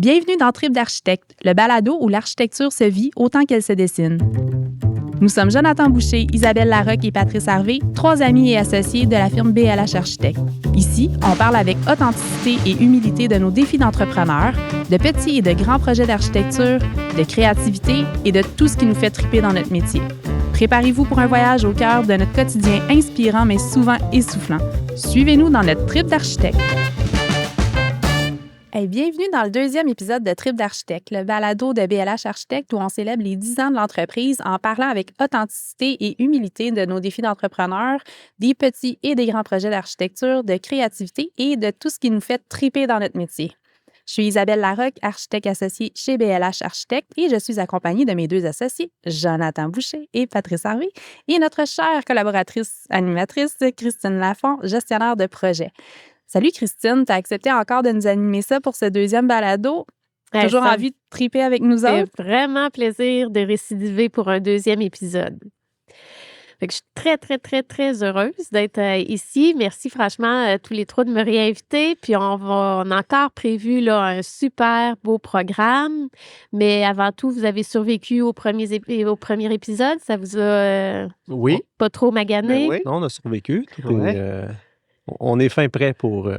Bienvenue dans Trip d'architecte, le balado où l'architecture se vit autant qu'elle se dessine. Nous sommes Jonathan Boucher, Isabelle Larocque et Patrice Harvey, trois amis et associés de la firme BLH Architectes. Ici, on parle avec authenticité et humilité de nos défis d'entrepreneurs, de petits et de grands projets d'architecture, de créativité et de tout ce qui nous fait triper dans notre métier. Préparez-vous pour un voyage au cœur de notre quotidien inspirant mais souvent essoufflant. Suivez-nous dans notre Trip d'architecte. Hey, bienvenue dans le deuxième épisode de Trip d'architecte, le balado de BLH Architectes où on célèbre les 10 ans de l'entreprise en parlant avec authenticité et humilité de nos défis d'entrepreneurs, des petits et des grands projets d'architecture, de créativité et de tout ce qui nous fait triper dans notre métier. Je suis Isabelle Larocque, architecte associée chez BLH Architectes et je suis accompagnée de mes deux associés, Jonathan Boucher et Patrice Harvey, et notre chère collaboratrice animatrice, Christine Lafont, gestionnaire de projet. Salut Christine, tu as accepté encore de nous animer ça pour ce deuxième balado. Toujours envie de triper avec nous autres? C'est vraiment plaisir de récidiver pour un deuxième épisode. Fait que je suis très, très, très, très heureuse d'être ici. Merci franchement tous les trois de me réinviter. Puis on a encore prévu là, un super beau programme. Mais avant tout, vous avez survécu au premier épisode. Ça vous a oui. Pas trop magané? Oui, non, on a survécu. On est fin prêt pour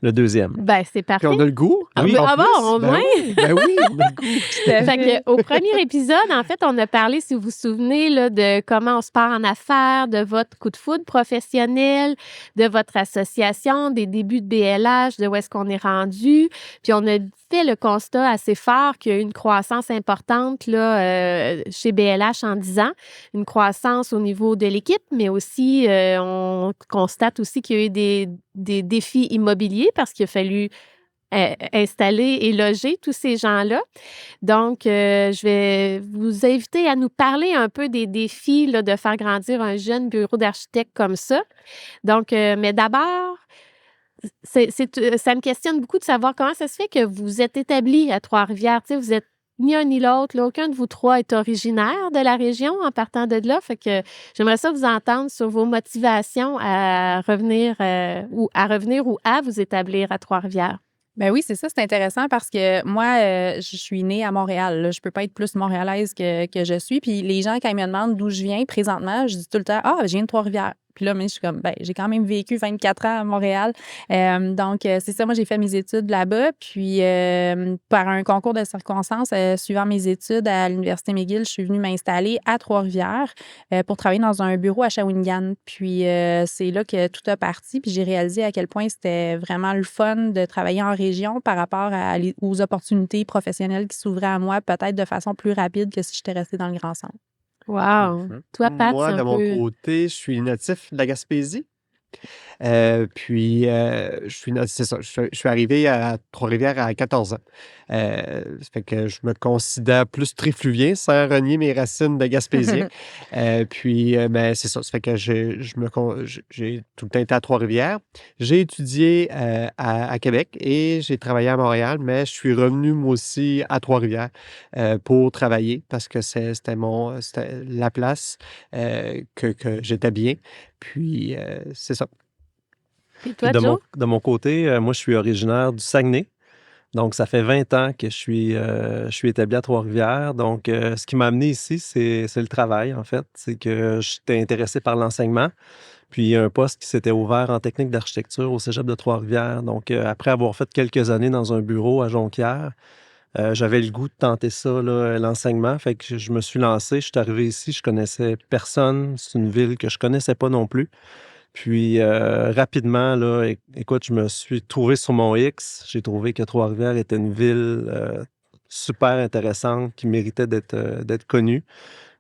le deuxième. Ben, c'est parfait. Puis on a le goût. Oui, au moins. Ben oui, on a le goût. Fait que, au premier épisode, en fait, on a parlé, si vous vous souvenez, là, de comment on se part en affaires, de votre coup de foudre professionnel, de votre association, des débuts de BLH, de où est-ce qu'on est rendu. Puis on a fait le constat assez fort qu'il y a eu une croissance importante là, chez BLH en 10 ans, une croissance au niveau de l'équipe, mais aussi, on constate aussi qu'il y a eu des défis immobiliers parce qu'il a fallu installer et loger tous ces gens-là. Donc, je vais vous inviter à nous parler un peu des défis là, de faire grandir un jeune bureau d'architecte comme ça. Donc, mais d'abord, ça me questionne beaucoup de savoir comment ça se fait que vous êtes établis à Trois-Rivières. Tu sais, vous êtes ni un ni l'autre. Là, aucun de vous trois est originaire de la région en partant de là. Fait que j'aimerais ça vous entendre sur vos motivations à revenir ou à vous établir à Trois-Rivières. Ben oui, c'est ça, c'est intéressant parce que moi, je suis née à Montréal. Là. Je peux pas être plus montréalaise que je suis. Puis les gens, quand ils me demandent d'où je viens présentement, je dis tout le temps « Ah, je viens de Trois-Rivières ». Puis là, mais je suis comme, ben, j'ai quand même vécu 24 ans à Montréal. Donc, c'est ça, moi, j'ai fait mes études là-bas. Puis, par un concours de circonstances, suivant mes études à l'Université McGill, je suis venue m'installer à Trois-Rivières pour travailler dans un bureau à Shawinigan. Puis, c'est là que tout a parti. Puis, j'ai réalisé à quel point c'était vraiment le fun de travailler en région par rapport aux opportunités professionnelles qui s'ouvraient à moi, peut-être de façon plus rapide que si j'étais restée dans le Grand Centre. Wow! Toi, Pat, moi, de mon côté, je suis natif de la Gaspésie. Puis, c'est ça, je suis arrivé à Trois-Rivières à 14 ans. Ça fait que je me considère plus trifluvien sans renier mes racines de Gaspésien. Puis, ben, c'est ça. Ça fait que j'ai tout le temps été à Trois-Rivières. J'ai étudié à Québec et j'ai travaillé à Montréal, mais je suis revenu, moi aussi, à Trois-Rivières pour travailler parce que c'était la place que j'étais bien. Puis, c'est ça. Et toi, Joe? De mon côté, moi, je suis originaire du Saguenay. Donc, ça fait 20 ans que je suis établi à Trois-Rivières. Donc, ce qui m'a amené ici, c'est le travail, en fait. C'est que j'étais intéressé par l'enseignement. Puis, il y a un poste qui s'était ouvert en technique d'architecture au cégep de Trois-Rivières. Donc, après avoir fait quelques années dans un bureau à Jonquière, j'avais le goût de tenter ça, là, l'enseignement. Fait que je me suis lancé. Je suis arrivé ici, je connaissais personne. C'est une ville que je connaissais pas non plus. Puis, rapidement, là, écoute, je me suis trouvé sur mon X. J'ai trouvé que Trois-Rivières était une ville super intéressante qui méritait d'être connue.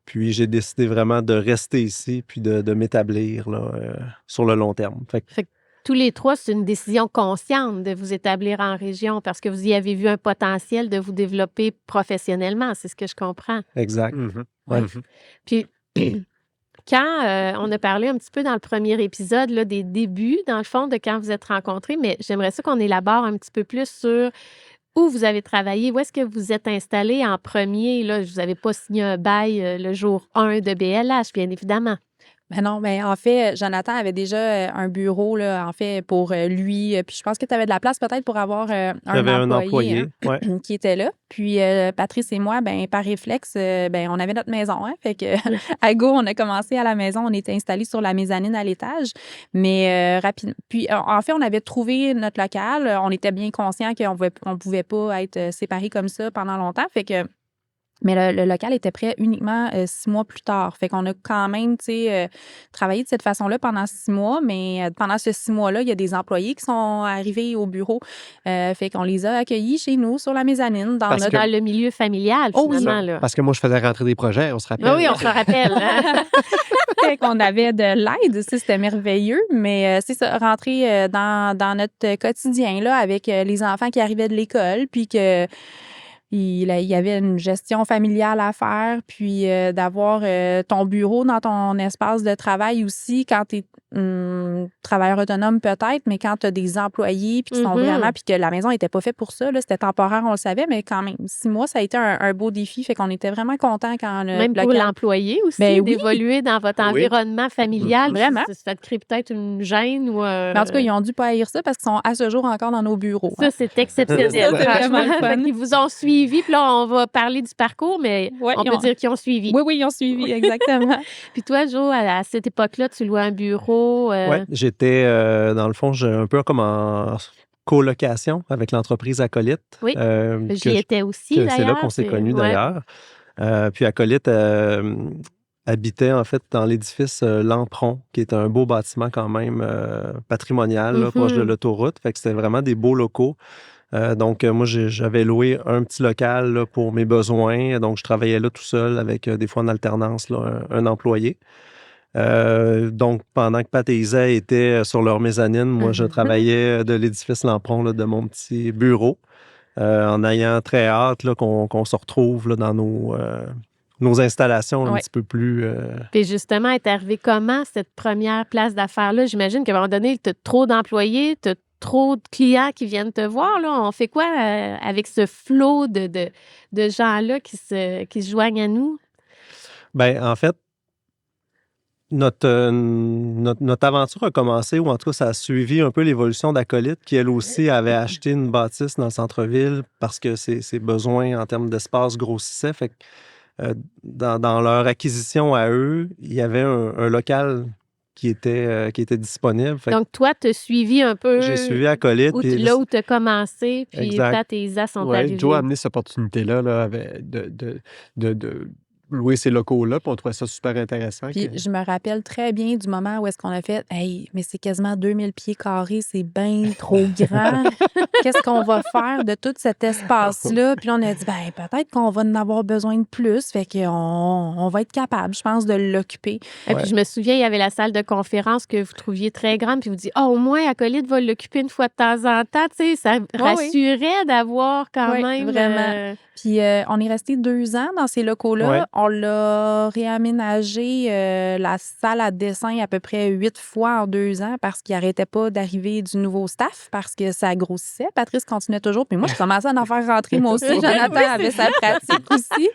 Puis, j'ai décidé vraiment de rester ici puis de m'établir là, sur le long terme. Fait que tous les trois, c'est une décision consciente de vous établir en région parce que vous y avez vu un potentiel de vous développer professionnellement. C'est ce que je comprends. Exact. Mm-hmm. Ouais. Mm-hmm. Puis... Quand on a parlé un petit peu dans le premier épisode là, des débuts, dans le fond, de quand vous êtes rencontrés, mais j'aimerais ça qu'on élabore un petit peu plus sur où vous avez travaillé, où est-ce que vous êtes installé en premier. Là, je vous avais pas signé un bail le jour 1 de BLH, bien évidemment. Ben non, mais en fait, Jonathan avait déjà un bureau, là, en fait, pour lui. Puis je pense que tu avais de la place peut-être pour avoir un J'avais un employé, employé, ouais. qui était là. Puis Patrice et moi, ben par réflexe, ben on avait notre maison. Hein, fait que à go, on a commencé à la maison. On était installés sur la mezzanine à l'étage. Mais rapidement. Puis en fait, on avait trouvé notre local. On était bien conscients qu'on pouvait pas être séparés comme ça pendant longtemps. Fait que mais le local était prêt uniquement 6 mois plus tard. Fait qu'on a quand même, tu sais, travaillé de cette façon-là pendant 6 mois, mais pendant ce 6 mois-là, il y a des employés qui sont arrivés au bureau. Fait qu'on les a accueillis chez nous, sur la mezzanine, dans Parce notre... que- Dans le milieu familial, Oh oui. finalement. Là. Parce que moi, je faisais rentrer des projets, on se rappelle. Ah oui, on se rappelle. Hein? Fait qu'on avait de l'aide, ça, c'était merveilleux, mais c'est ça, rentrer dans notre quotidien, là, avec les enfants qui arrivaient de l'école, puis que... Il y avait une gestion familiale à faire, puis d'avoir ton bureau dans ton espace de travail aussi quand tu es travailleur autonome peut-être, mais quand tu as des employés puis qui sont vraiment, puis que la maison n'était pas faite pour ça, là, c'était temporaire, on le savait, mais quand même, 6 mois, ça a été un beau défi, fait qu'on était vraiment contents quand le Même pour local... l'employé aussi, Ben oui. d'évoluer dans votre Oui. environnement familial. Vraiment. Ça te crée peut-être une gêne ou Mais en tout cas, ils ont dû pas haïr ça parce qu'ils sont à ce jour encore dans nos bureaux. Ça, c'est exceptionnel. Ça, c'est vraiment le fun. Ils vous ont suivi, puis là, on va parler du parcours, mais Ouais, on ils peut ont- dire qu'ils ont suivi. Oui, ils ont suivi, exactement. Puis toi, Jo, à cette époque-là, tu louais un bureau. Ouais, j'étais, dans le fond, un peu comme en colocation avec l'entreprise Acolyte. Oui, que J'y je- étais aussi, que d'ailleurs. c'est là qu'on s'est puis- connus, ouais. d'ailleurs. Puis Acolyte habitait, en fait, dans l'édifice Lampron, qui est un beau bâtiment quand même patrimonial, là, proche de l'autoroute. Fait que c'était vraiment des beaux locaux. Donc, moi, j'avais loué un petit local là, pour mes besoins. Donc, je travaillais là tout seul avec des fois en alternance là, un employé. Donc, pendant que Pat et Isa étaient sur leur mezzanine, moi, je travaillais de l'édifice Lampron, là, de mon petit bureau, en ayant très hâte là, qu'on se retrouve là, dans nos installations un Ouais. petit peu plus... Puis justement, est arrivé comment cette première place d'affaires-là? J'imagine qu'à un moment donné, tu as trop d'employés, tu as trop de clients qui viennent te voir. Là. On fait quoi avec ce flot de gens-là qui se joignent à nous? Ben, en fait, notre aventure a commencé, ou en tout cas, ça a suivi un peu l'évolution d'Acolyte, qui elle aussi avait acheté une bâtisse dans le centre-ville parce que ses besoins en termes d'espace grossissaient. Fait que dans leur acquisition à eux, il y avait un local qui était disponible. Fait que Donc, toi, tu as suivi un peu j'ai suivi Acolyte. puis là où tu as commencé, puis Exact. Pat et Isa sont Ouais, arrivés. Joe a amené cette opportunité-là là, de louer ces locaux-là, puis on trouvait ça super intéressant. Puis je me rappelle très bien du moment où est-ce qu'on a fait « Hey, mais c'est quasiment 2000 pieds carrés, c'est bien trop grand. Qu'est-ce qu'on va faire de tout cet espace-là? » Puis là, on a dit « Ben, peut-être qu'on va en avoir besoin de plus. Fait qu'on va être capable, je pense, de l'occuper. » Et puis, je me souviens, il y avait la salle de conférence que vous trouviez très grande, puis vous dites, au moins, Acolyte va l'occuper une fois de temps en temps. Tu sais, ça rassurait d'avoir quand Oui, même. vraiment. Puis on est resté 2 ans dans ces locaux-là. Ouais. On l'a réaménagé, la salle à dessin, à peu près 8 fois en 2 ans parce qu'il n'arrêtait pas d'arriver du nouveau staff, parce que ça grossissait. Patrice continuait toujours. Puis moi, je commençais à en faire rentrer moi aussi. Jonathan avait sa pratique aussi.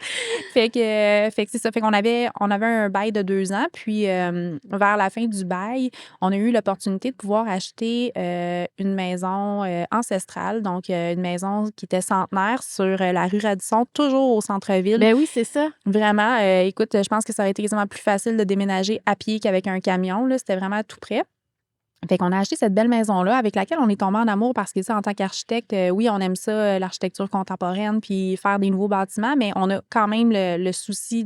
Fait que c'est ça. Fait qu'on avait un bail de 2 ans. Puis vers la fin du bail, on a eu l'opportunité de pouvoir acheter une maison ancestrale. Donc, une maison qui était centenaire sur la rue Radisson, toujours au centre-ville. Ben oui, c'est ça. Vraiment, écoute, je pense que ça aurait été quasiment plus facile de déménager à pied qu'avec un camion. Là. C'était vraiment tout près. Fait qu'on a acheté cette belle maison-là avec laquelle on est tombé en amour parce que, ça, en tant qu'architecte, oui, on aime ça, l'architecture contemporaine, puis faire des nouveaux bâtiments, mais on a quand même le souci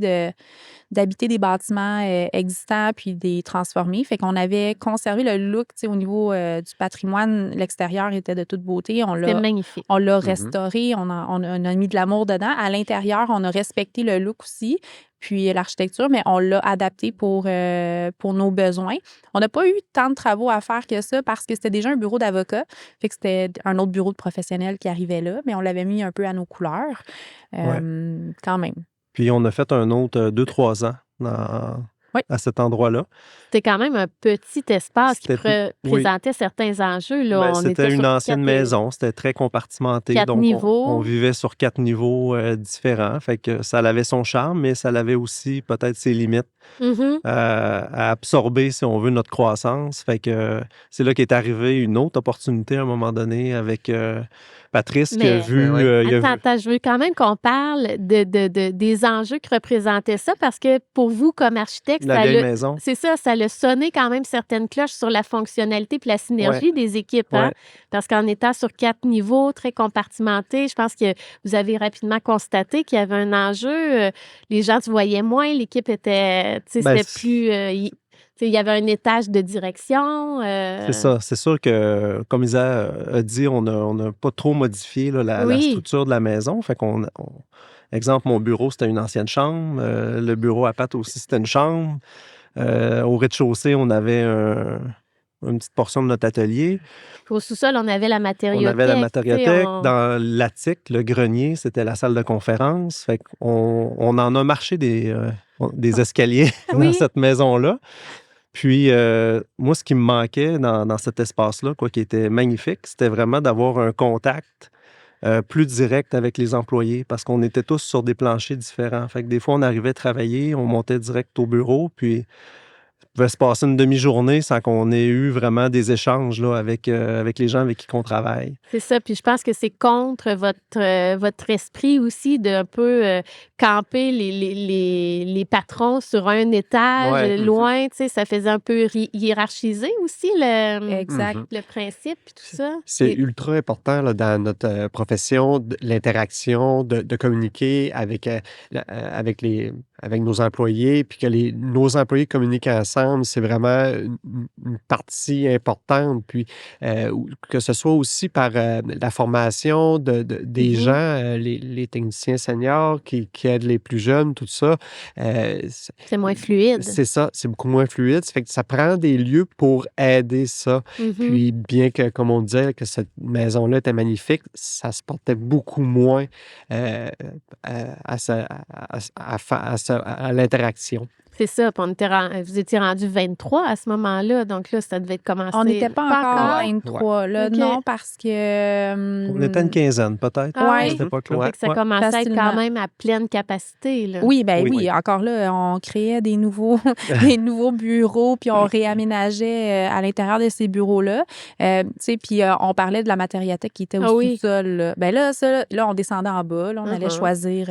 d'habiter des bâtiments existants puis des transformer. Fait qu'on avait conservé le look, tu sais, au niveau du patrimoine. L'extérieur était de toute beauté. C'était magnifique. On l'a restauré, on a mis de l'amour dedans. À l'intérieur, on a respecté le look aussi, puis l'architecture, mais on l'a adapté pour nos besoins. On n'a pas eu tant de travaux à faire que ça parce que c'était déjà un bureau d'avocat. Fait que c'était un autre bureau de professionnel qui arrivait là, mais on l'avait mis un peu à nos couleurs. Quand même. Puis on a fait un autre 2-3 ans Oui. à cet endroit-là. C'était quand même un petit espace qui C'était oui. présentait certains enjeux. Là. Ben, On c'était était une sur ancienne 4 maison, c'était très compartimenté. 4 Donc, on niveaux. vivait sur 4 niveaux différents. Fait que ça avait son charme, mais ça avait aussi peut-être ses limites Mhm. à absorber, si on veut, notre croissance. Fait que c'est là qu'est arrivée une autre opportunité à un moment donné avec Patrice qui a Mais- vu. Ben ouais. il a vu- Attends, je veux quand même qu'on parle des enjeux que représentait ça parce que pour vous, comme architecte, la vieille maison. c'est ça, ça a sonné quand même certaines cloches sur la fonctionnalité puis la synergie des équipes. Hein? Ouais. Parce qu'en étant sur 4 niveaux, très compartimentés, je pense que vous avez rapidement constaté qu'il y avait un enjeu. Les gens se voyaient moins, l'équipe était, tu sais, Ben, c'était plus... il y avait un étage de direction. C'est ça. C'est sûr que, comme Isa a dit, on n'a pas trop modifié là, la Oui. structure de la maison. Fait exemple, mon bureau, c'était une ancienne chambre. Le bureau à Pat aussi, c'était une chambre. Au rez-de-chaussée, on avait une petite portion de notre atelier. Puis au sous-sol, on avait la On matériothèque. avait la tu sais, matériothèque. Dans l'attique, le grenier, c'était la salle de conférence. Fait on en a marché des escaliers Oui. dans cette maison-là. Puis, moi, ce qui me manquait dans cet espace-là, quoi, qui était magnifique, c'était vraiment d'avoir un contact plus direct avec les employés parce qu'on était tous sur des planchers différents. Fait que des fois, on arrivait à travailler, on montait direct au bureau, puis il pouvait se passer une demi-journée sans qu'on ait eu vraiment des échanges là, avec les gens avec qui on travaille. C'est ça. Puis je pense que c'est contre votre esprit aussi d'un peu camper les patrons sur un étage, Ouais. loin. Tu sais, ça faisait un peu hiérarchiser aussi Exact. le principe et tout ça. C'est Et- ultra important là, dans notre profession, l'interaction, de communiquer avec nos employés, puis que nos employés communiquent ensemble, c'est vraiment une partie importante. Puis que ce soit aussi par la formation des Mhm. gens, les techniciens seniors qui aident les plus jeunes, tout ça. C'est moins fluide. C'est ça, c'est beaucoup moins fluide. Ça fait que ça prend des lieux pour aider ça. Mhm. Puis, bien que, comme on disait, que cette maison-là était magnifique, ça se portait beaucoup moins à l'interaction. C'est ça. Puis vous étiez rendu 23 à ce moment-là. Donc là, ça devait commencer. On n'était pas encore 23, là. OK. Non, parce que... On était une quinzaine, peut-être, Ah à ouais. cette époque-là. Ouais. Fait que ça Ouais. commençait à être Facilement. quand même à pleine capacité. Là. Oui, ben Oui. oui, Oui. encore là, on créait des nouveaux bureaux, puis on réaménageait à l'intérieur de ces bureaux-là. Tu sais, puis on parlait de la matériothèque qui était au Ah oui. sous-sol. Là. Ben là, on descendait en bas. Là, on allait Uh-huh. choisir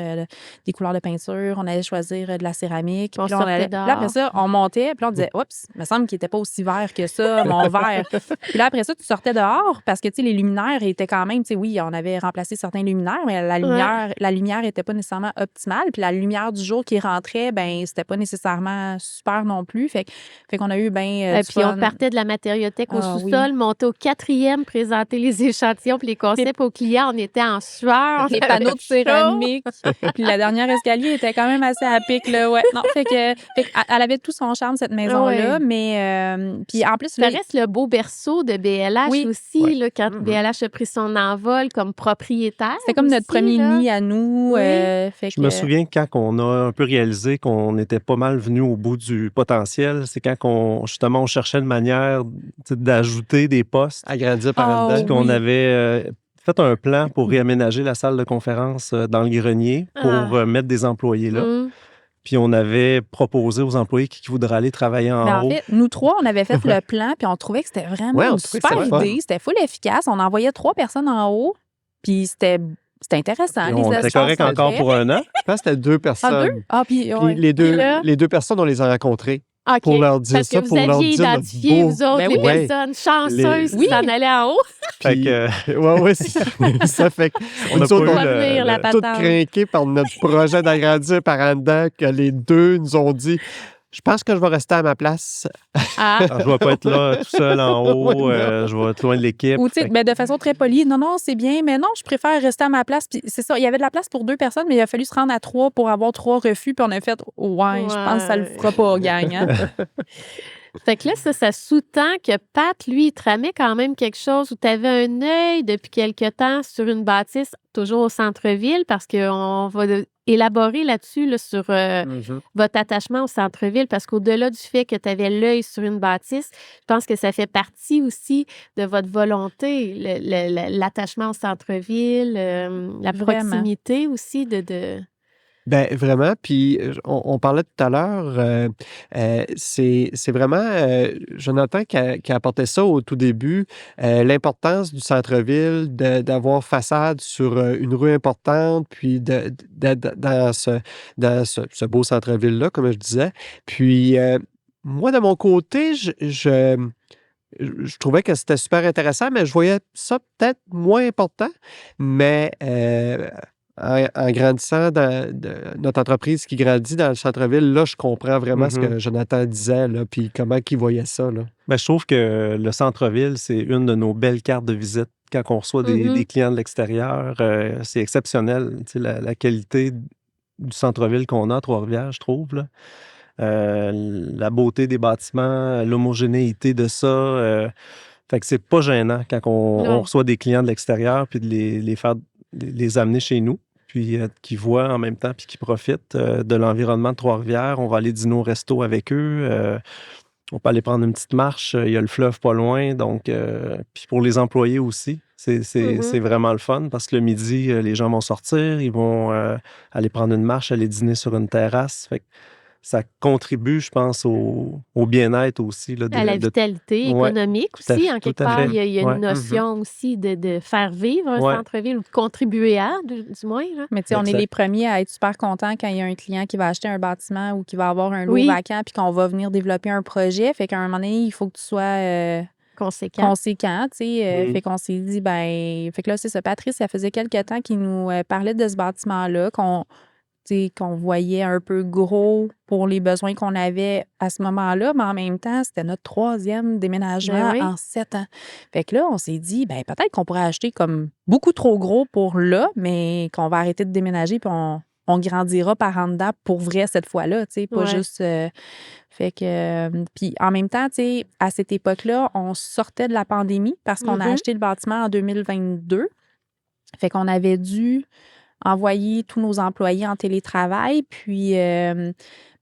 des couleurs de peinture, on allait choisir de la céramique. On Puis là, sortait puis là, après ça, on montait, puis là, on disait, oups, il me semble qu'il n'était pas aussi vert que ça, mon verre. Puis là, après ça, tu sortais dehors parce que, tu sais, les luminaires étaient quand même, tu sais, oui, on avait remplacé certains luminaires, mais la lumière n'était pas nécessairement optimale. Puis la lumière du jour qui rentrait, ben c'était pas nécessairement super non plus. Fait qu'on a eu bien Puis on partait de la matériothèque au Ah, sous-sol, montait au 4e, présenter les échantillons puis les concepts aux clients. On était en sueur. les on panneaux de avait chaud. céramique. Puis la dernière escalier était quand même assez à pic, là. Ouais. Non, fait que elle avait tout son charme, cette maison-là. Ouais. Mais, puis en plus, Ça là, reste le beau berceau de BLH Oui. aussi, Ouais. là, quand BLH a pris son envol comme propriétaire. c'était comme notre aussi, premier là. nid à nous. Oui. Fait Je me souviens quand on a un peu réalisé qu'on était pas mal venu au bout du potentiel, c'est quand on cherchait une manière d'ajouter des postes. Agrandir par en Oh, dedans. Qu'on oui. avait fait un plan pour réaménager la salle de conférence dans le grenier pour Ah. mettre des employés là. Mm. Puis on avait proposé aux employés qui voudraient aller travailler en Ben, haut. en fait, nous trois, on avait fait le plan, puis on trouvait que c'était vraiment Ouais, on une trouvait que super c'était le fun. idée. C'était full efficace. On envoyait 3 personnes en haut, puis c'était intéressant. Puis Les on était espaces correct sont encore faits. pour un an. Je pense que c'était 2 Ah, personnes. 2? Ah, puis Puis ouais. les là? deux personnes, on les a rencontrées OK. pour leur dire Parce ça, que pour vous leur aviez dire notre identifié, beau. vous autres, Ben les oui. Ouais. personnes chanceuses Les- qui s'en allaient en haut. Fait Puis, que, ouais, ça fait que on n'a nous pas autres, eu on va venir, la tout patente. craqué par notre projet d'agrandir par en dedans, que les deux nous ont dit je pense que je vais rester à ma place. Ah, alors, je ne vais pas être là tout seul en haut, Ouais, non. je vais être loin de l'équipe. Ou, tu sais, Fait que- ben, de façon très polie, non, c'est bien, mais non, je préfère rester à ma place. Puis c'est ça, il y avait de la place pour 2 personnes, mais il a fallu se rendre à 3 pour avoir 3 refus. Puis on a fait, ouais, je pense que ça le fera pas, gang. Hein? fait que là, ça sous-tend que Pat, lui, il tramait quand même quelque chose où tu avais un œil depuis quelque temps sur une bâtisse, toujours au centre-ville, parce qu'on va élaborer là-dessus, là, sur Mhm. votre attachement au centre-ville, parce qu'au-delà du fait que tu avais l'œil sur une bâtisse, je pense que ça fait partie aussi de votre volonté, l'attachement au centre-ville, la Vraiment. proximité aussi de... Ben vraiment, puis on parlait tout à l'heure, c'est vraiment, Jonathan qui a apporté ça au tout début, l'importance du centre-ville, d'avoir façade sur, une rue importante, puis d'être dans ce beau centre-ville-là, comme je disais. Puis, moi, de mon côté, je trouvais que c'était super intéressant, mais je voyais ça peut-être moins important. Mais en grandissant dans notre entreprise qui grandit dans le centre-ville, là, je comprends vraiment ce Mhm. que Jonathan disait, là, puis comment il voyait ça, là. Ben, je trouve que le centre-ville, c'est une de nos belles cartes de visite. Quand on reçoit des clients de l'extérieur, c'est exceptionnel, tu sais, la qualité du centre-ville qu'on a à Trois-Rivières, je trouve, là. La beauté des bâtiments, l'homogénéité de ça. Fait que c'est pas gênant quand on Ouais. reçoit des clients de l'extérieur puis de les amener chez nous, puis qui voient en même temps puis qui profitent de l'environnement de Trois-Rivières. On va aller dîner au resto avec eux. On peut aller prendre une petite marche. Il y a le fleuve pas loin. Donc, puis pour les employés aussi, c'est vraiment le fun parce que le midi, les gens vont sortir, ils vont aller prendre une marche, aller dîner sur une terrasse. Fait que ça contribue, je pense, au bien-être aussi. Là, À la vitalité Ouais, économique tout à aussi, fait, en tout quelque à part. fait. Il y a Ouais. une notion aussi de faire vivre un Ouais. centre-ville ou de contribuer à, du moins. Là. Mais tu sais, on est Exact. les premiers à être super contents quand il y a un client qui va acheter un bâtiment ou qui va avoir un lot Oui. vacant puis qu'on va venir développer un projet. Fait qu'à un moment donné, il faut que tu sois Conséquent. conséquent, tu sais. Mm. Fait qu'on s'est dit, ben... Fait que là, c'est ça. Patrice, ça faisait quelques temps qu'il nous parlait de ce bâtiment-là, tu sais, qu'on voyait un peu gros pour les besoins qu'on avait à ce moment-là, mais en même temps, c'était notre 3e déménagement Ben oui. en 7 ans. Fait que là, on s'est dit, ben peut-être qu'on pourrait acheter comme beaucoup trop gros pour là, mais qu'on va arrêter de déménager puis on grandira par en dedans pour vrai cette fois-là, tu sais, pas Ouais. juste... fait que... puis en même temps, tu sais, à cette époque-là, on sortait de la pandémie parce qu'on a acheté le bâtiment en 2022. Fait qu'on avait dû envoyer tous nos employés en télétravail. Puis,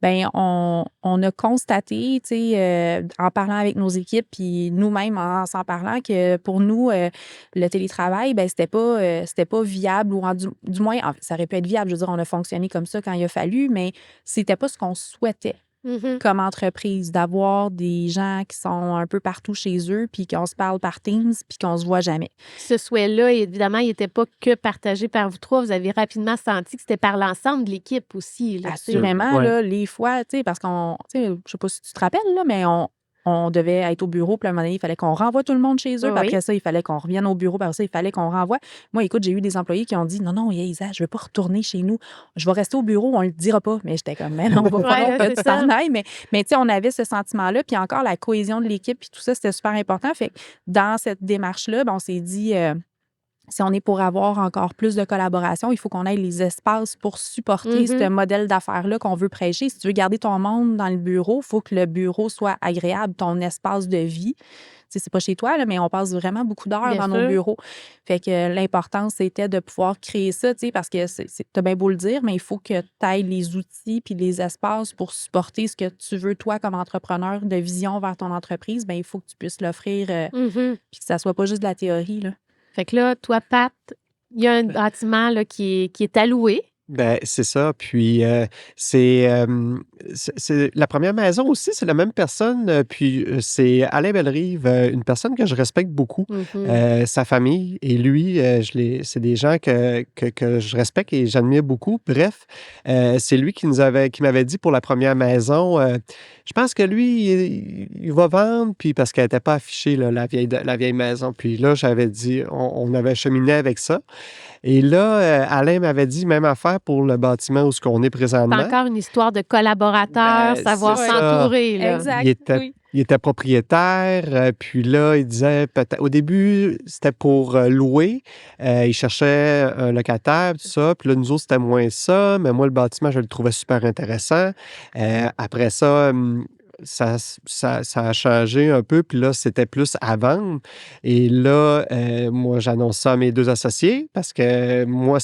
ben, on a constaté, tu sais, en parlant avec nos équipes, puis nous-mêmes en s'en parlant, que pour nous, le télétravail, ben, c'était pas viable, ou du moins, ça aurait pu être viable. Je veux dire, on a fonctionné comme ça quand il a fallu, mais c'était pas ce qu'on souhaitait comme entreprise, d'avoir des gens qui sont un peu partout chez eux, puis qu'on se parle par Teams, puis qu'on se voit jamais. Ce souhait-là, évidemment, il n'était pas que partagé par vous trois. Vous avez rapidement senti que c'était par l'ensemble de l'équipe aussi. Là, tu sais. Assurément, Ouais. là, les fois, tu sais, parce qu'on, tu sais, je sais pas si tu te rappelles, là, mais on devait être au bureau, puis à un moment donné, il fallait qu'on renvoie tout le monde chez eux, puis Oui. après ça, il fallait qu'on revienne au bureau, puis après ça, il fallait qu'on renvoie. Moi, écoute, j'ai eu des employés qui ont dit, non, Isa, je veux pas retourner chez nous, je vais rester au bureau, on le dira pas. Mais j'étais comme, mais non, on va Ouais, falloir que c'est tu ça. t'en ailles. Mais tu sais, on avait ce sentiment-là, puis encore la cohésion de l'équipe, puis tout ça, c'était super important. Fait que dans cette démarche-là, ben, on s'est dit... si on est pour avoir encore plus de collaboration, il faut qu'on ait les espaces pour supporter ce modèle d'affaires-là qu'on veut prêcher. Si tu veux garder ton monde dans le bureau, il faut que le bureau soit agréable, ton espace de vie. Tu sais, c'est pas chez toi, là, mais on passe vraiment beaucoup d'heures Bien dans nos sûr. bureaux. Fait que l'importance, c'était de pouvoir créer ça, tu sais, parce que t'as bien beau le dire, mais il faut que tu ailles les outils puis les espaces pour supporter ce que tu veux, toi, comme entrepreneur, de vision vers ton entreprise. Bien, il faut que tu puisses l'offrir puis que ça soit pas juste de la théorie, là. Fait que là, toi, Pat, il y a un bâtiment là, qui est alloué. Ben, c'est ça. Puis, c'est la première maison aussi, c'est la même personne. Puis, c'est Alain Bellerive, une personne que je respecte beaucoup. Sa famille et lui, c'est des gens que je respecte et j'admire beaucoup. Bref, c'est lui qui m'avait dit pour la première maison, je pense que lui, il va vendre, puis parce qu'elle n'était pas affichée, là, la vieille maison. Puis là, j'avais dit, on avait cheminé avec ça. Et là, Alain m'avait dit même affaire pour le bâtiment où ce qu'on est C'est présentement. encore une histoire de collaborateurs, Ben, savoir c'est s'entourer. Là. Exact. Il était propriétaire, puis là, il disait, au début, c'était pour louer. Il cherchait un locataire, tout ça. Puis là, nous autres, c'était moins ça. Mais moi, le bâtiment, je le trouvais super intéressant. Après ça, ça a changé un peu, puis là, c'était plus à vendre. Et là, moi, j'annonce ça à mes 2 associés parce que moi,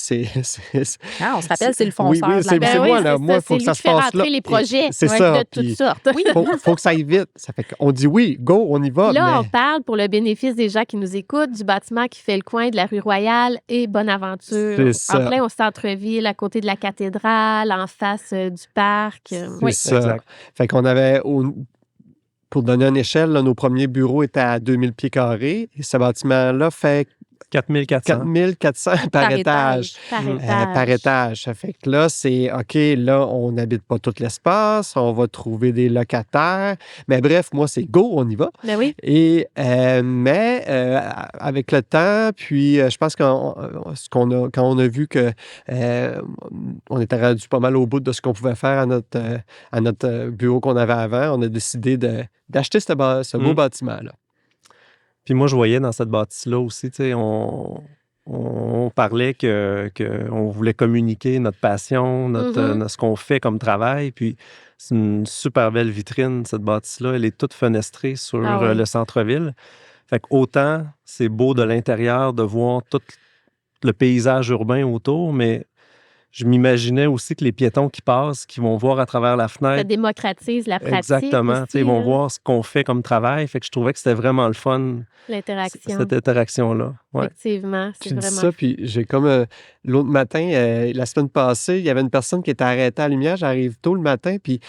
Ah, on se rappelle, c'est le oui, fonceur oui, de la c'est gang. Ben moi, oui, là. c'est Moi, ça. il faut C'est que lui ça qui se fait passe là. rentrer les projets C'est ouais, ça. de toutes Puis, sortes. faut que ça aille vite. Ça fait qu'on dit oui, go, on y va. Là, on Mais parle pour le bénéfice des gens qui nous écoutent du bâtiment qui fait le coin de la rue Royale et Bonaventure, c'est en ça. plein au centre-ville, à côté de la cathédrale, en face du parc. C'est Oui. ça. Exact. Fait qu'on avait, pour donner une échelle, là, nos premiers bureaux étaient à 2000 pieds carrés. Et ce bâtiment-là fait 4400. 4400 par Par étage. Par Mm. étage. Par étage. Ça fait que là, c'est OK, là, on n'habite pas tout l'espace, on va trouver des locataires. Mais bref, moi, c'est go, on y va. Ben oui. Et, mais avec le temps, puis je pense quand on a vu que on était rendu pas mal au bout de ce qu'on pouvait faire à notre bureau qu'on avait avant, on a décidé d'acheter ce beau bâtiment-là. Puis moi, je voyais dans cette bâtisse-là aussi, tu sais, on parlait qu'on voulait communiquer notre passion, ce qu'on fait comme travail. Puis c'est une super belle vitrine, cette bâtisse-là. Elle est toute fenestrée sur Ah oui. le centre-ville. Fait qu'autant c'est beau de l'intérieur de voir tout le paysage urbain autour, mais je m'imaginais aussi que les piétons qui passent, qui vont voir à travers la Ça fenêtre. démocratise la pratique. Exactement. Aussi, Ils vont là, voir ce qu'on fait comme travail. Fait que je trouvais que c'était vraiment le fun, l'interaction. cette interaction-là. Ouais. Effectivement, c'est Tu dis vraiment. ça, puis j'ai comme l'autre matin, la semaine passée, il y avait une personne qui était arrêtée à la lumière. J'arrive tôt le matin, puis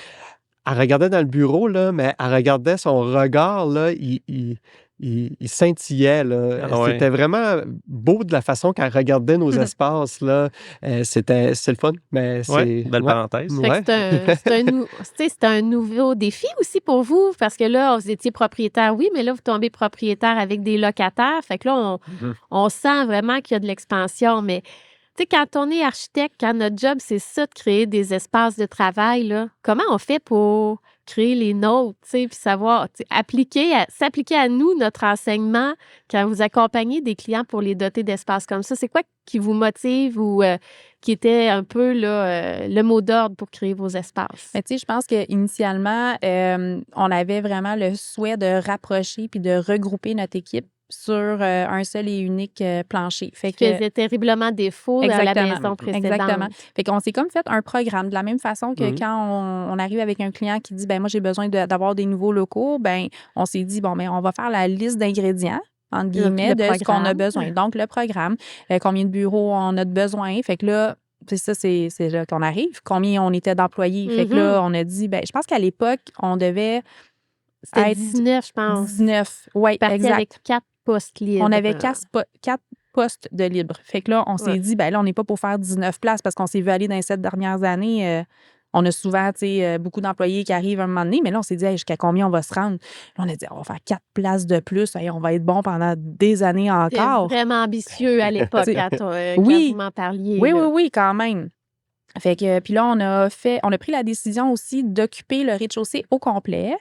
elle regardait dans le bureau, là, mais elle regardait son regard, là, il scintillait, là. Ah ouais. C'était vraiment beau de la façon qu'elle regardait nos espaces, là. C'est le fun, mais Ouais, c'est... belle ouais. parenthèse. Fait que c'est un nouveau défi aussi pour vous, parce que là, vous étiez propriétaire, oui, mais là, vous tombez propriétaire avec des locataires. Fait que là, on sent vraiment qu'il y a de l'expansion. Mais tu sais, quand on est architecte, quand notre job, c'est ça, de créer des espaces de travail, là, comment on fait pour créer les nôtres, tu sais, puis savoir, tu sais, s'appliquer à nous, notre enseignement, quand vous accompagnez des clients pour les doter d'espaces comme ça? C'est quoi qui vous motive ou qui était un peu là, le mot d'ordre pour créer vos espaces? Mais tu sais, je pense qu'initialement, on avait vraiment le souhait de rapprocher puis de regrouper notre équipe sur un seul et unique plancher. Fait Qui faisait terriblement défaut dans la maison précédente. Exactement. Fait qu'on s'est comme fait un programme de la même façon que Mhm. quand on arrive avec un client qui dit, ben moi, j'ai besoin d'avoir des nouveaux locaux, ben on s'est dit, bon, ben on va faire la liste d'ingrédients entre guillemets, de ce qu'on a besoin. Donc, le programme, combien de bureaux on a de besoin. Fait que là, c'est ça, c'est là qu'on arrive. Combien on était d'employés. Fait que là, on a dit, ben je pense qu'à l'époque, on devait C'était être 19, je pense. 19. Oui, Parti exact. avec 4 postes libres. On avait 4 postes de libres. Fait que là, on s'est dit, ben là, on n'est pas pour faire 19 places parce qu'on s'est vu aller dans les 7 dernières années. On a souvent, tu sais, beaucoup d'employés qui arrivent à un moment donné, mais là, on s'est dit, hey, jusqu'à combien on va se rendre? Là, on a dit, on va faire 4 places de plus. Hey, on va être bon pendant des années encore. C'était vraiment ambitieux à l'époque quand vous m'en parliez. Oui, là. oui, quand même. Fait que, puis là, on a pris la décision aussi d'occuper le rez-de-chaussée au complet.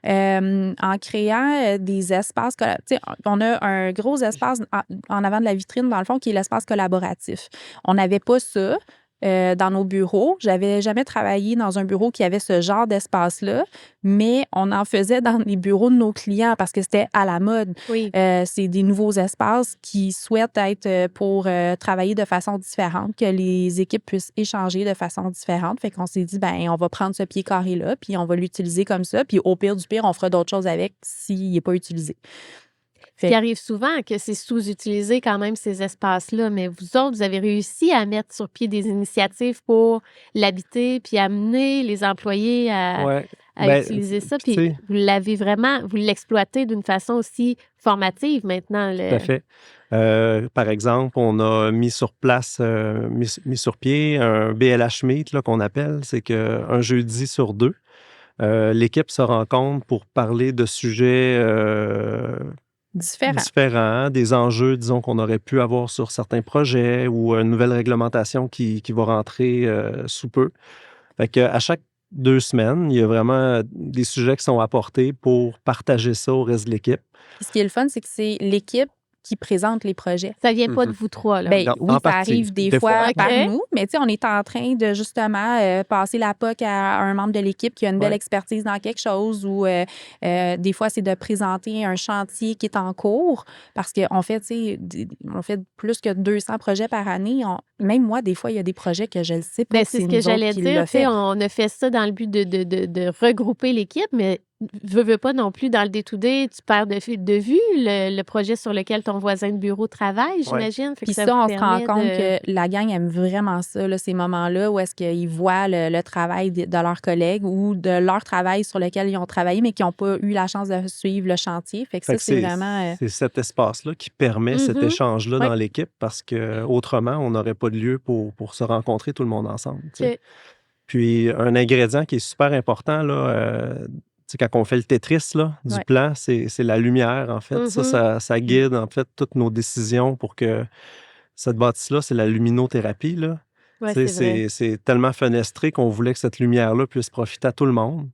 En créant des espaces. On a un gros espace en avant de la vitrine, dans le fond, qui est l'espace collaboratif. On n'avait pas ça dans nos bureaux. J'avais jamais travaillé dans un bureau qui avait ce genre d'espace-là, mais on en faisait dans les bureaux de nos clients parce que c'était à la mode. Oui. C'est des nouveaux espaces qui souhaitent être pour travailler de façon différente, que les équipes puissent échanger de façon différente. Fait qu'on s'est dit, ben on va prendre ce pied carré-là, puis on va l'utiliser comme ça, puis au pire du pire, on fera d'autres choses avec s'il n'est pas utilisé. Ce qui arrive souvent, que c'est sous-utilisé quand même, ces espaces-là, mais vous autres, vous avez réussi à mettre sur pied des initiatives pour l'habiter puis amener les employés à utiliser ça. Puis vous l'avez vraiment, vous l'exploitez d'une façon aussi formative maintenant. Tout à fait. Par exemple, on a mis sur place, mis sur pied un BLH Meet là, qu'on appelle. C'est qu'un jeudi sur 2, l'équipe se rencontre pour parler de sujets différents, des enjeux, disons, qu'on aurait pu avoir sur certains projets ou une nouvelle réglementation qui va rentrer sous peu. Fait qu'à chaque 2 semaines, il y a vraiment des sujets qui sont apportés pour partager ça au reste de l'équipe. Puis ce qui est le fun, c'est que c'est l'équipe qui présente les projets. Ça vient pas de Mhm. vous trois, là. Ben Non, oui, en ça partie, arrive des des fois fois. par OK. nous, mais tu sais, on est en train de justement passer la POC à un membre de l'équipe qui a une belle Ouais. expertise dans quelque chose ou des fois, c'est de présenter un chantier qui est en cours parce qu'on fait, tu sais, on fait plus que 200 projets par année. Même moi, des fois, il y a des projets que je ne sais pas Ben, que c'est c'est ce que nous autres j'allais qui dire. l'a Tu sais, fait. on a fait ça dans le but de regrouper l'équipe, mais veux pas non plus dans le day-to-day, tu perds de vue le projet sur lequel ton voisin de bureau travaille, Ouais. j'imagine. Fait que Puis ça ça, vous on se rend permet compte de... que la gang aime vraiment ça, là, ces moments-là où est-ce qu'ils voient le travail de leurs collègues ou de leur travail sur lequel ils ont travaillé, mais qui n'ont pas eu la chance de suivre le chantier. Fait que Fait ça, que c'est vraiment... c'est cet espace-là qui permet cet Mhm. échange-là Oui. dans l'équipe parce que autrement, on n'aurait pas de lieu pour se rencontrer tout le monde ensemble. Tu sais. Ok. Puis un ingrédient qui est super important, là, tu sais, quand on fait le Tetris là, du Ouais. plan, c'est la lumière, en fait. Mhm. Ça guide, en fait, toutes nos décisions pour que cette bâtisse-là, c'est la luminothérapie, là. Ouais, Tu sais, c'est vrai. c'est tellement fenestré qu'on voulait que cette lumière-là puisse profiter à tout le monde.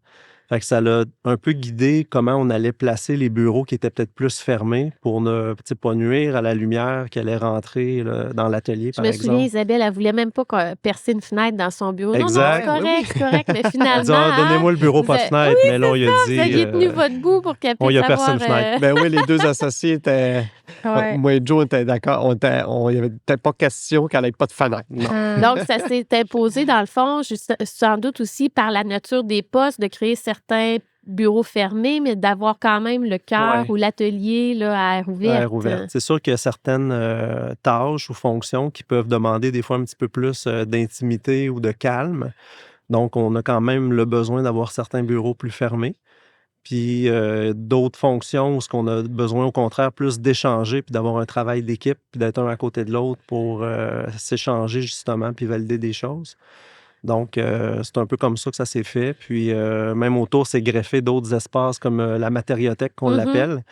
Fait que ça l'a un peu guidé comment on allait placer les bureaux qui étaient peut-être plus fermés pour ne tu sais, pas nuire à la lumière qui allait rentrer là, dans l'atelier, Je par me souviens, exemple. Isabelle, elle voulait même pas percer une fenêtre dans son bureau. Non, non, c'est Exact. Ouais, oui, oui. correct, mais Elle dit, finalement, ah, donnez-moi le bureau vous pas de avez- fenêtre. oui, Mais là, on lui a vous dit, aviez tenu votre bout pour qu'elle on puisse y a percé avoir... une fenêtre. Ben oui, les deux associés étaient. Ouais. Moi et Joe étaient d'accord. Il n'y avait peut-être pas question qu'elle n'ait pas de fenêtre. Non. Donc, ça s'est imposé, dans le fond, sans doute aussi par la nature des postes, de créer certains bureaux fermés, mais d'avoir quand même le cœur Ouais. ou l'atelier là, à air À ouverte. air ouverte. C'est sûr qu'il y a certaines tâches ou fonctions qui peuvent demander des fois un petit peu plus d'intimité ou de calme. Donc, on a quand même le besoin d'avoir certains bureaux plus fermés. Puis d'autres fonctions où ce qu'on a besoin, au contraire, plus d'échanger, puis d'avoir un travail d'équipe, puis d'être un à côté de l'autre pour s'échanger justement, puis valider des choses. Donc, c'est un peu comme ça que ça s'est fait. Puis même autour, c'est greffé d'autres espaces comme la matériothèque qu'on Mhm. l'appelle,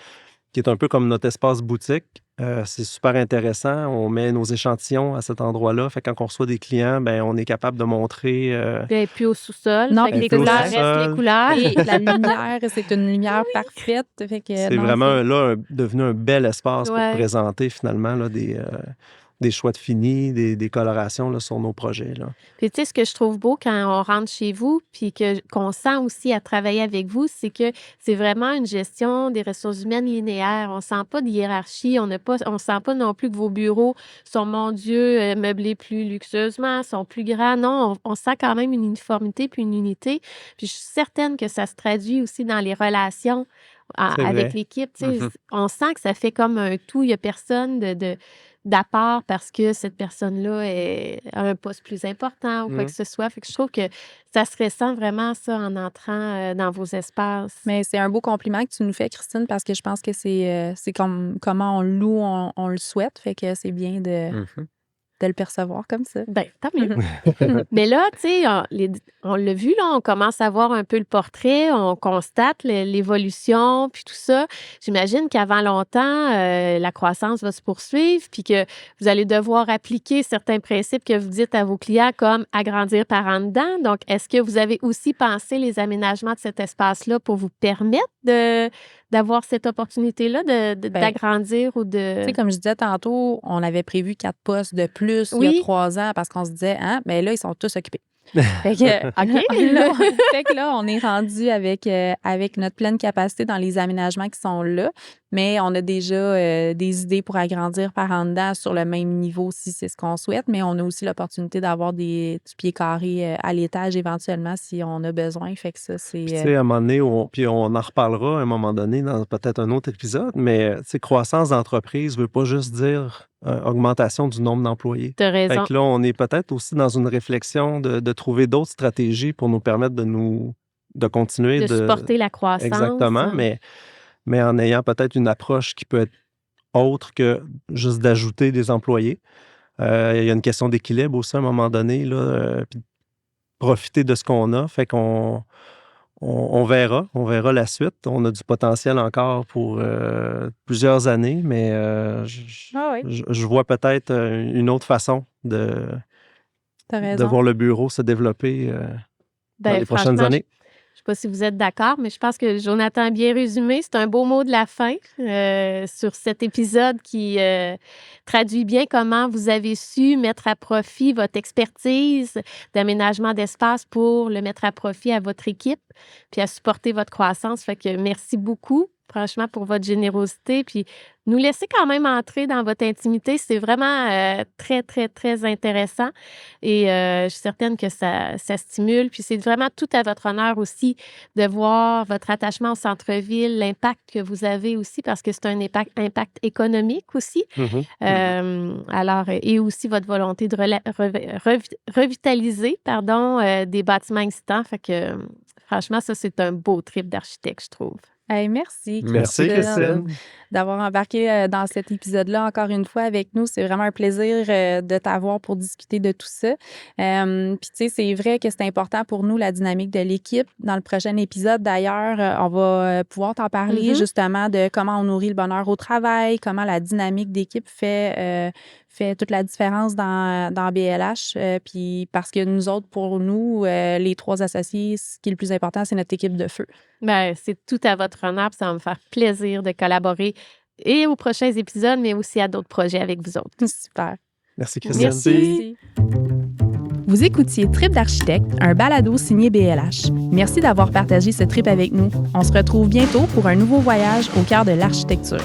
qui est un peu comme notre espace boutique. C'est super intéressant. On met nos échantillons à cet endroit-là. Fait que quand on reçoit des clients, ben on est capable de montrer. Et puis au sous-sol. Non, Fait que puis les c'est couleurs ça. restent les Sol. couleurs. Et la lumière, c'est une lumière parfaite. Fait que, C'est non, vraiment là devenu un bel espace pour Ouais. présenter finalement là, des choix de finis, des colorations là, sur nos projets. Là. Puis tu sais, ce que je trouve beau quand on rentre chez vous, puis qu'on sent aussi à travailler avec vous, c'est que c'est vraiment une gestion des ressources humaines linéaire. On sent pas de hiérarchie, on sent pas non plus que vos bureaux sont, mon Dieu, meublés plus luxueusement, sont plus grands. Non, on sent quand même une uniformité puis une unité. Puis je suis certaine que ça se traduit aussi dans les relations C'est avec vrai. l'équipe. Tu sais, Mhm. on sent que ça fait comme un tout. Il y a personne d'appart parce que cette personne-là a un poste plus important ou quoi Mm. que ce soit. Fait que je trouve que ça se ressent vraiment, ça, en entrant dans vos espaces. Mais c'est un beau compliment que tu nous fais, Christine, parce que je pense que c'est comme comment on loue, on le souhaite. Fait que c'est bien de le percevoir comme ça. Ben, tant mieux. Mais là, tu sais, on l'a vu, là, on commence à voir un peu le portrait, on constate l'évolution, puis tout ça. J'imagine qu'avant longtemps, la croissance va se poursuivre, puis que vous allez devoir appliquer certains principes que vous dites à vos clients, comme agrandir par en dedans. Donc, est-ce que vous avez aussi pensé les aménagements de cet espace-là pour vous permettre d'avoir cette opportunité-là d'agrandir ou Tu de... sais, comme je disais tantôt, on avait prévu 4 postes de plus il y Oui. a 3 ans parce qu'on se disait, hein, mais là, ils sont tous occupés. Fait que, OK. fait que là, on est rendu avec notre pleine capacité dans les aménagements qui sont là, mais on a déjà des idées pour agrandir par en dedans sur le même niveau si c'est ce qu'on souhaite, mais on a aussi l'opportunité d'avoir du pied carré à l'étage éventuellement si on a besoin. Fait que ça, c'est... Puis, tu sais, à un moment donné, puis on en reparlera à un moment donné dans peut-être un autre épisode, mais tu sais, croissance d'entreprise ne veut pas juste dire augmentation du nombre d'employés. T'as Fait raison. que là, on est peut-être aussi dans une réflexion de trouver d'autres stratégies pour nous permettre de continuer De supporter la croissance. Exactement, mais en ayant peut-être une approche qui peut être autre que juste d'ajouter des employés. Il y a une question d'équilibre aussi à un moment donné, là, puis profiter de ce qu'on a. Fait qu'on on verra la suite. On a du potentiel encore pour plusieurs années, mais Ah oui, je vois peut-être une autre façon t'as de raison. voir le bureau se développer dans Ben, les prochaines franchement, années. je sais pas si vous êtes d'accord, mais je pense que Jonathan a bien résumé. C'est un beau mot de la fin sur cet épisode qui traduit bien comment vous avez su mettre à profit votre expertise d'aménagement d'espace pour le mettre à profit à votre équipe puis à supporter votre croissance. Fait que merci beaucoup, franchement, pour votre générosité. Puis nous laisser quand même entrer dans votre intimité, c'est vraiment très, très, très intéressant. Et je suis certaine que ça stimule. Puis c'est vraiment tout à votre honneur aussi de voir votre attachement au centre-ville, l'impact que vous avez aussi, parce que c'est un impact économique aussi. Alors, et aussi votre volonté de revitaliser des bâtiments existants. Fait que franchement, ça, c'est un beau trip d'architecte, je trouve. Hey, merci, Merci, Christine. d'avoir embarqué dans cet épisode-là encore une fois avec nous. C'est vraiment un plaisir de t'avoir pour discuter de tout ça. Puis, tu sais, c'est vrai que c'est important pour nous, la dynamique de l'équipe. Dans le prochain épisode, d'ailleurs, on va pouvoir t'en parler justement de comment on nourrit le bonheur au travail, comment la dynamique d'équipe fait toute la différence dans BLH. Puis parce que nous autres, pour nous, les 3 associés, ce qui est le plus important, c'est notre équipe de feu. Bien, c'est tout à votre honneur. Puis ça va me faire plaisir de collaborer et aux prochains épisodes, mais aussi à d'autres projets avec vous autres. Super. Merci, Christine. Merci. Vous écoutiez Trip d'architecte, un balado signé BLH. Merci d'avoir partagé ce trip avec nous. On se retrouve bientôt pour un nouveau voyage au cœur de l'architecture.